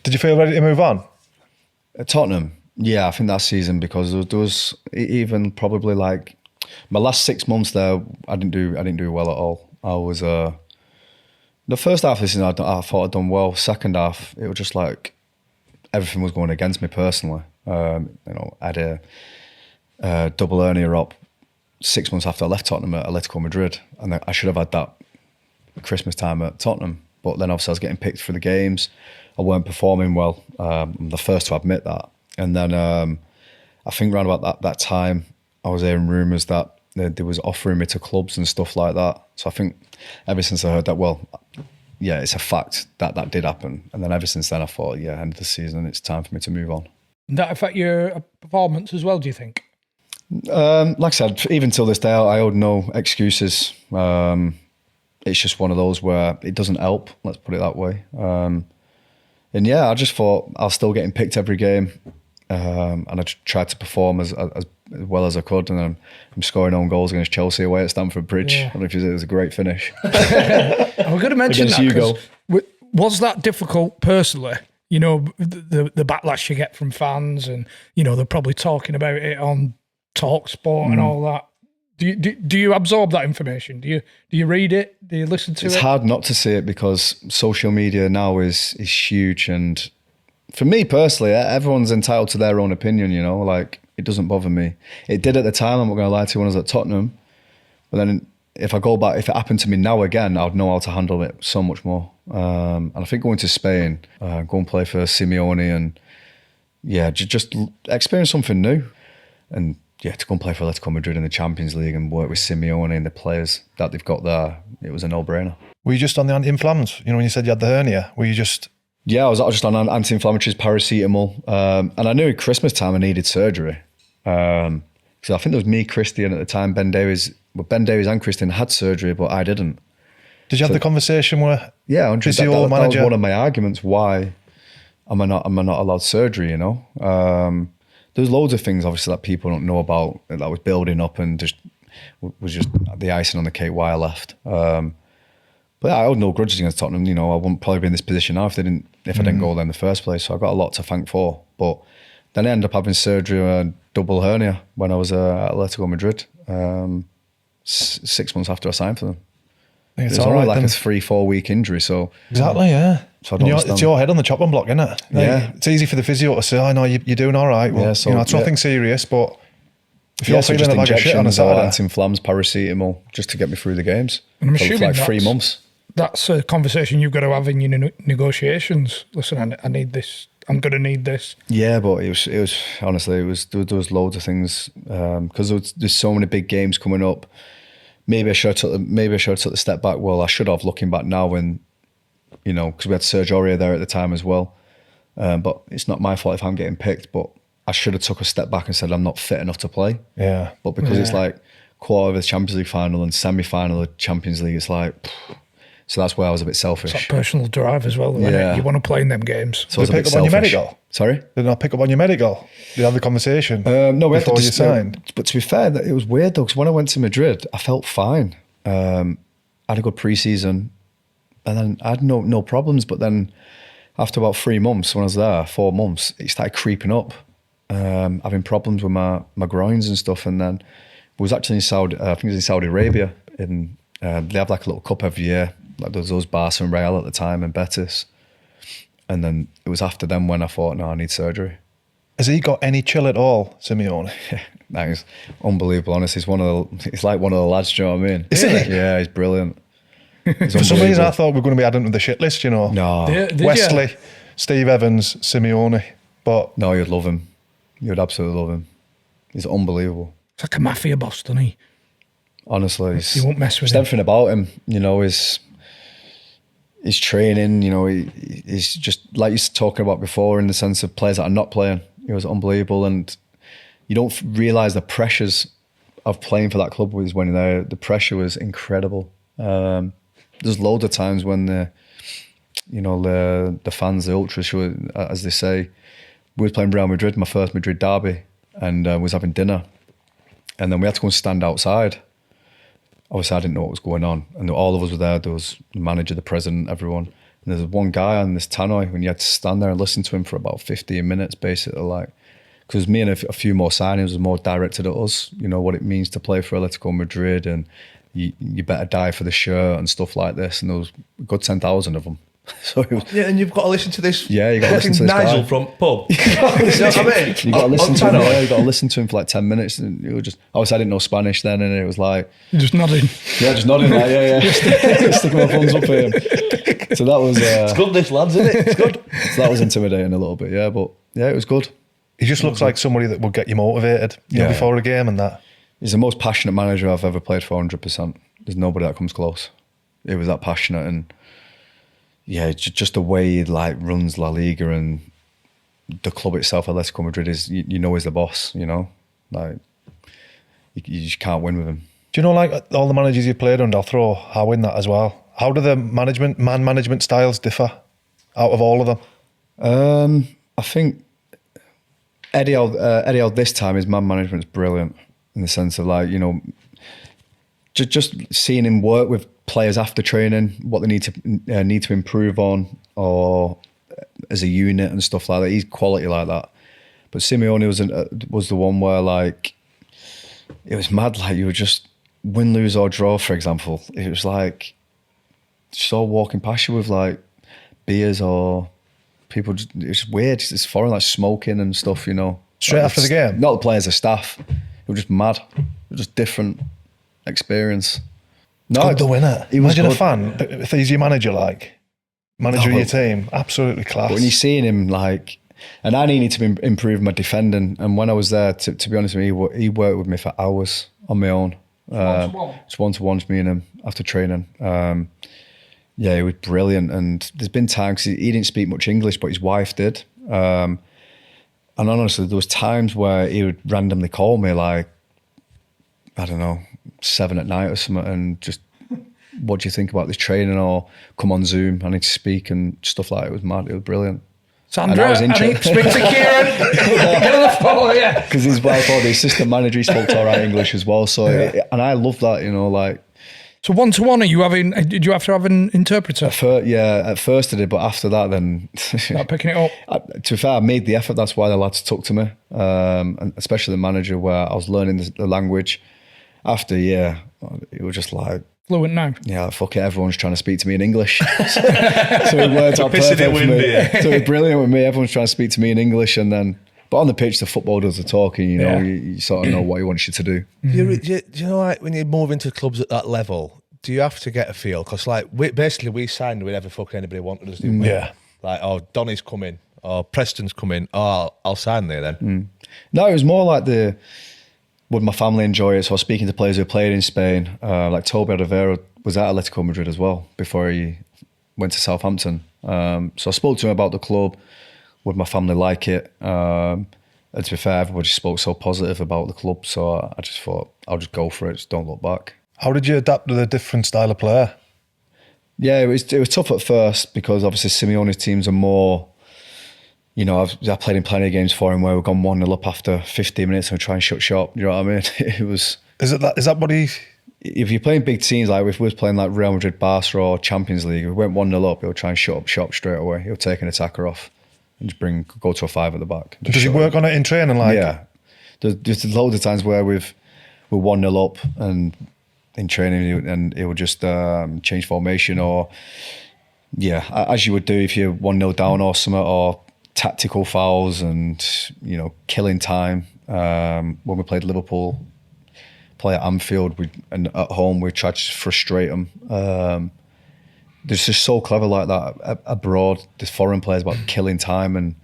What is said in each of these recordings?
Did you feel ready to move on? At Tottenham, yeah, I think that season, because there was even probably like my last 6 months there, I didn't do well at all. I was the first half of the season I thought I'd done well. Second half, it was just like everything was going against me personally. I had a double hernia up 6 months after I left Tottenham at Atletico Madrid, and I should have had that Christmas time at Tottenham. But then obviously I was getting picked for the games. I weren't performing well. I'm the first to admit that. And then I think around about that time, I was hearing rumours that they was offering me to clubs and stuff like that. So I think ever since I heard that, well, yeah, it's a fact that did happen. And then ever since then I thought, yeah, end of the season, it's time for me to move on. Did that affect your performance as well, do you think? Like I said, even till this day, I hold no excuses. It's just one of those where it doesn't help, let's put it that way. And yeah, I just thought I was still getting picked every game. And I tried to perform as well as I could. And then I'm scoring own goals against Chelsea away at Stamford Bridge. Yeah. I don't know if it was a great finish. I was going to mention Against that. Hugo. Was that difficult personally? You know, the backlash you get from fans, and, you know, they're probably talking about it on TalkSport and all that. Do you absorb that information? Do you read it? Do you listen to it? It's hard not to see it, because social media now is huge, and for me personally, everyone's entitled to their own opinion, you know, like it doesn't bother me. It did at the time, I'm not going to lie to you, when I was at Tottenham, but then if I go back, if it happened to me now again, I'd know how to handle it so much more. And I think going to Spain, go and play for Simeone, and yeah, just experience something new. And yeah, to go and play for Atletico Madrid in the Champions League and work with Simeone and the players that they've got there, it was a no-brainer. Were you just on the anti-inflammatories? You know, when you said you had the hernia, were you just... Yeah, I was just on anti-inflammatories, paracetamol. And I knew at Christmas time I needed surgery. So I think there was me, Christian at the time, Ben Davies and Christian had surgery, but I didn't. Did you have the conversation where... Yeah, manager? That was one of my arguments. Why am I not allowed surgery, you know? There's loads of things, obviously, that people don't know about that was building up, and was just the icing on the cake why I left. But I hold no grudges against Tottenham. You know, I wouldn't probably be in this position now if I didn't go there in the first place. So I got a lot to thank for. But then I ended up having surgery on a double hernia when I was at Atletico Madrid, 6 months after I signed for them. It was only like a 3-4 week injury. So exactly, yeah. So I don't it's your head on the chopping block, isn't it? Like, yeah. It's easy for the physio to say, "I know you're doing all right." Well, yeah, so, you know, it's nothing serious, but if you're so feeling a bag of shit on a Saturday, anti-inflams, paracetamol, just to get me through the games. And I'm for assuming like 3 months. That's a conversation you've got to have in your negotiations. Listen, I need this. I'm going to need this. Yeah, but it was honestly, there was loads of things, because there's so many big games coming up. Maybe I should have took the step back. Well, I should have, looking back now, when, you know, because we had Serge Aurier there at the time as well. But it's not my fault if I'm getting picked, but I should have took a step back and said I'm not fit enough to play. Yeah. But because it's like quarter of the Champions League final and semi-final of Champions League, it's like, so that's where I was a bit selfish. It's that personal drive as well. Yeah. You want to play in them games. So did they pick up on your medical? Sorry? Did they not pick up on your medical? Did you have the conversation no, we before had to you signed? But to be fair, it was weird though, because when I went to Madrid, I felt fine. I had a good pre-season, and then I had no problems. But then after about 3 months, when I was there, 4 months, it started creeping up, having problems with my groins and stuff. And then it was actually in Saudi, I think it was in Saudi Arabia. They have like a little cup every year. Like there was those Barca and Real at the time, and Betis. And then it was after them when I thought, no, I need surgery. Has he got any chill at all, Simeone? That is unbelievable. Honestly, he's like one of the lads. Do you know what I mean? Is he? Yeah, he's brilliant. For some reason, I thought we were going to be adding to the shit list. You know, no, Wesley, Steve Evans, Simeone. But no, you'd love him. You'd absolutely love him. He's unbelievable. It's like a mafia boss, doesn't he? Honestly, you won't mess with him. Everything about him, you know, his training, you know, he's just like you were talking about before, in the sense of players that are not playing. It was unbelievable, and you don't realise the pressures of playing for that club was when the pressure was incredible. There's loads of times when the fans, the ultras, as they say, we was playing Real Madrid, my first Madrid derby, and was having dinner, and then we had to go and stand outside. Obviously, I didn't know what was going on, and all of us were there. There was the manager, the president, everyone. And there's one guy on this tannoy when you had to stand there and listen to him for about 15 minutes, basically, like, because me and a few more signings was more directed at us, you know, what it means to play for Atletico Madrid, and you better die for the shirt and stuff like this. And there was a good 10,000 of them. So it was, yeah, and you've got to listen to this. Yeah, you got to listen to this Nigel guy. from pub. You know what I mean? You got to listen to him. Yeah, you got to listen to him for like 10 minutes, and you were just. Obviously, I didn't know Spanish then, and it was like Just nodding. yeah, just nodding like yeah, sticking my thumbs up at him. So that was. It's good, this lads, isn't it? It's good. So that was intimidating a little bit, yeah, but yeah, it was good. He just looks like somebody that will get you motivated, you know, Yeah. before a game and that. He's the most passionate manager I've ever played for, 100%. There's nobody that comes close. He was that passionate, and yeah, just the way he like runs La Liga and the club itself, Atletico Madrid, is you know he's the boss. You know, like you just can't win with him. Do you know, like all the managers you played under, I'll throw Howe in that as well. How do the man management styles differ out of all of them? I think Eddie Howe this time, his man management's brilliant in the sense of like, you know, just seeing him work with players after training, what they need to improve on, or as a unit and stuff like that. He's quality like that. But Simeone was the one where like it was mad. Like you were just win, lose or draw, for example. It was like just all walking past you with like beers or people. It was weird. It's foreign, like smoking and stuff. You know, Straight like, after the game? Not the players, the staff. It was just mad. It was just different experience. No, Good to win it. He was Imagine a good. fan, if he's your manager, like, manager of No, your team, absolutely class. But when you're seeing him, like, and I needed to improve my defending. And when I was there, to be honest with you, he worked with me for hours on my own. One-to-one? It's one-to-ones, me and him after training. Yeah, he was brilliant. And there's been times he didn't speak much English, but his wife did. And honestly, there was times where he would randomly call me, like, I don't know, 7 at night or something, and just, what do you think about this training? Or come on Zoom, I need to speak and stuff like that. It was mad. It was brilliant. Sandra, I was I need to speak to Kieran. Get on the phone, yeah. Because his wife, or the assistant manager, he spoke all right English as well. So, and I love that, you know, like. So one-to-one, are you having? Did you have to have an interpreter? At first I did, but after that, then. Not picking it up. To be fair, I made the effort. That's why the lads took to me, and especially the manager, where I was learning the language. After, yeah, it was just like. Fluent now. Yeah, fuck it, everyone's trying to speak to me in English. So it worked out Pissing perfect it for wind me. beer. So it's brilliant with me. Everyone's trying to speak to me in English, and then, but on the pitch, the football does the talking. You know, Yeah. you sort of know what he wants you to do. Do you know, like, when you move into clubs at that level, do you have to get a feel? Because, like, we signed whenever fucking anybody wanted us, didn't we? Yeah. Like, oh, Donny's coming, or Preston's coming, oh, I'll sign there then. No, it was more like would my family enjoy it? So I was speaking to players who played in Spain, like Toby Alderweireld was at Atletico Madrid as well before he went to Southampton. So I spoke to him about the club. Would my family like it? And to be fair, everybody spoke so positive about the club. So I just thought, I'll just go for it. Just don't look back. How did you adapt to the different style of player? Yeah, it was tough at first because obviously Simeone's teams are more, you know, I played in plenty of games for him where we've gone 1-0 up after 15 minutes and we try and shut shop. You know what I mean? It was. Is that what he? If you're playing big teams, like if we was playing like Real Madrid, Barca or Champions League, if we went 1-0 up, he'll try and shut up shop straight away. He'll take an attacker off and just go to a 5 at the back. Does he work on it in training? Like, Yeah. There's loads of times where we're 1-0 up and in training and it will just change formation or, yeah, as you would do if you're 1-0 down or something, or tactical fouls and, you know, killing time. When we played Liverpool, play at Anfield and at home, we tried to frustrate them. They're just so clever like that abroad. There's foreign players about killing time and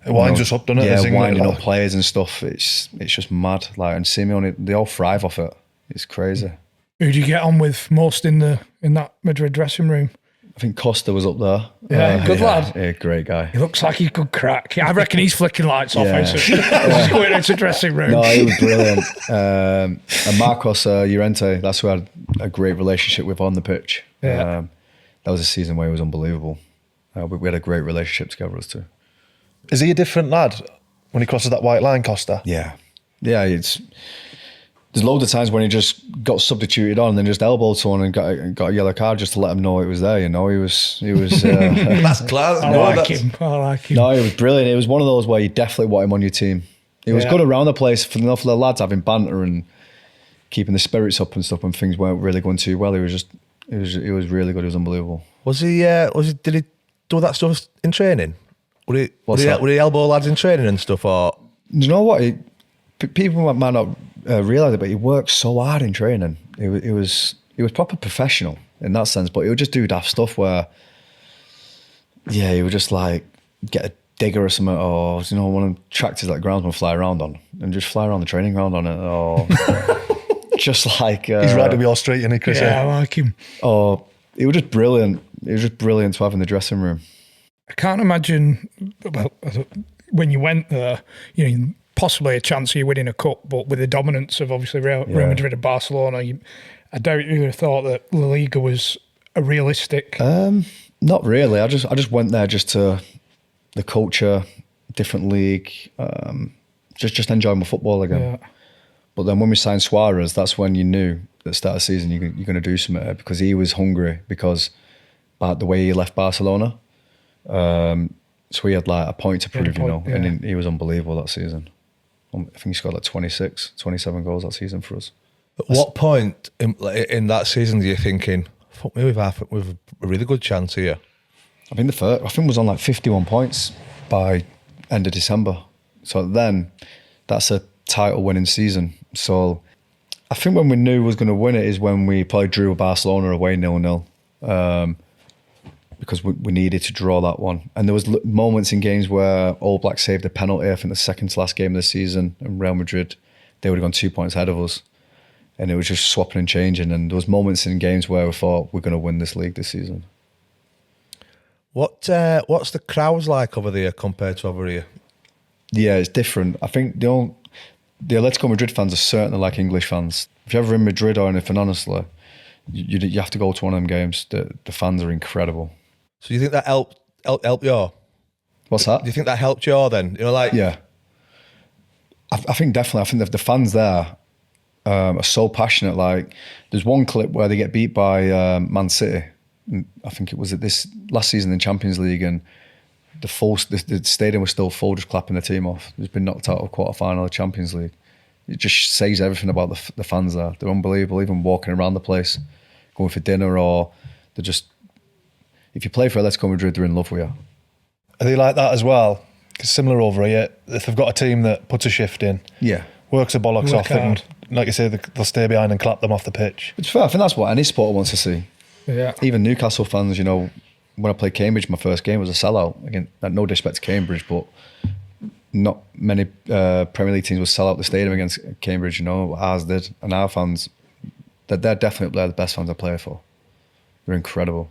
it winds us up, doesn't it? yeah, As England, winding like. up players and stuff. It's just mad. Like, and Simeone, they all thrive off it. It's crazy. Who do you get on with most in that Madrid dressing room? I think Costa was up there. Yeah, good lad. Yeah, great guy. He looks like he could crack. I reckon he's flicking lights off. Yeah. He's going into dressing room. No, he was brilliant. And Marcos Llorente, that's who I had a great relationship with on the pitch. Yeah. That was a season where he was unbelievable. We had a great relationship together, us two. Is he a different lad when he crosses that white line, Costa? Yeah. Yeah, it's there's loads of times when he just got substituted on and then just elbowed someone and got a yellow card just to let him know it was there. You know, he was. That's class. I like him. No, it was brilliant. It was one of those where you definitely want him on your team. It was good around the place for the lads having banter and keeping the spirits up and stuff when things weren't really going too well. It was really good. It was unbelievable. Did he do that stuff in training? Would he elbow lads in training and stuff? Or you know what? People might not realise it, but he worked so hard in training. He was proper professional in that sense. But he would just do daft stuff where, he would just like get a digger or something, or one of the tractors that groundsmen fly around on, and just fly around the training ground on it, or just like he's right to be all straight, isn't he, Chris? Yeah, I like him. Oh, it was just brilliant. It was just brilliant to have in the dressing room. I can't imagine, when you went there, possibly a chance of you winning a cup, but with the dominance of obviously Real Madrid and Barcelona, I doubt you would have thought that La Liga was a realistic. Not really. I just went there just to the culture, different league, just enjoy my football again. Yeah. But then when we signed Suarez, that's when you knew at the start of the season you're going to do something there, because he was hungry because by the way he left Barcelona. So he had like a point to prove, and he was unbelievable that season. I think he scored like 27 goals that season for us. At what point in that season are you thinking, fuck me, we've a really good chance here? I think it was on like 51 points by end of December. So then that's a title winning season. So I think when we knew we was going to win it is when we probably drew with Barcelona away 0-0. Because we needed to draw that one. And there was moments in games where All Blacks saved a penalty, I think the second to last game of the season, and Real Madrid, they would have gone 2 points ahead of us. And it was just swapping and changing. And there was moments in games where we thought we're going to win this league this season. What's the crowds like over there compared to over here? Yeah, it's different. I think the Atletico Madrid fans are certainly like English fans. If you're ever in Madrid or anything, honestly, you have to go to one of them games. The fans are incredible. So you think that helped you? What's that? Do you think that helped you then? Yeah. I think definitely. I think the fans there are so passionate. Like, there's one clip where they get beat by Man City. I think it was at this last season in Champions League, and the stadium was still full, just clapping the team off. It's been knocked out of quarter-final of Champions League. It just says everything about the fans there. They're unbelievable. Even walking around the place, going for dinner, or they're just. If you play for Atletico Madrid, they're in love with you. Are they like that as well? Because similar over here, if they've got a team that puts a shift in, works the bollocks off, and like you say, they'll stay behind and clap them off the pitch. It's fair. I think that's what any supporter wants to see. Yeah. Even Newcastle fans, when I played Cambridge, my first game was a sellout. Again, no disrespect to Cambridge, but not many Premier League teams would sell out the stadium against Cambridge. Ours did, and our fans, they're definitely the best fans I play for. They're incredible.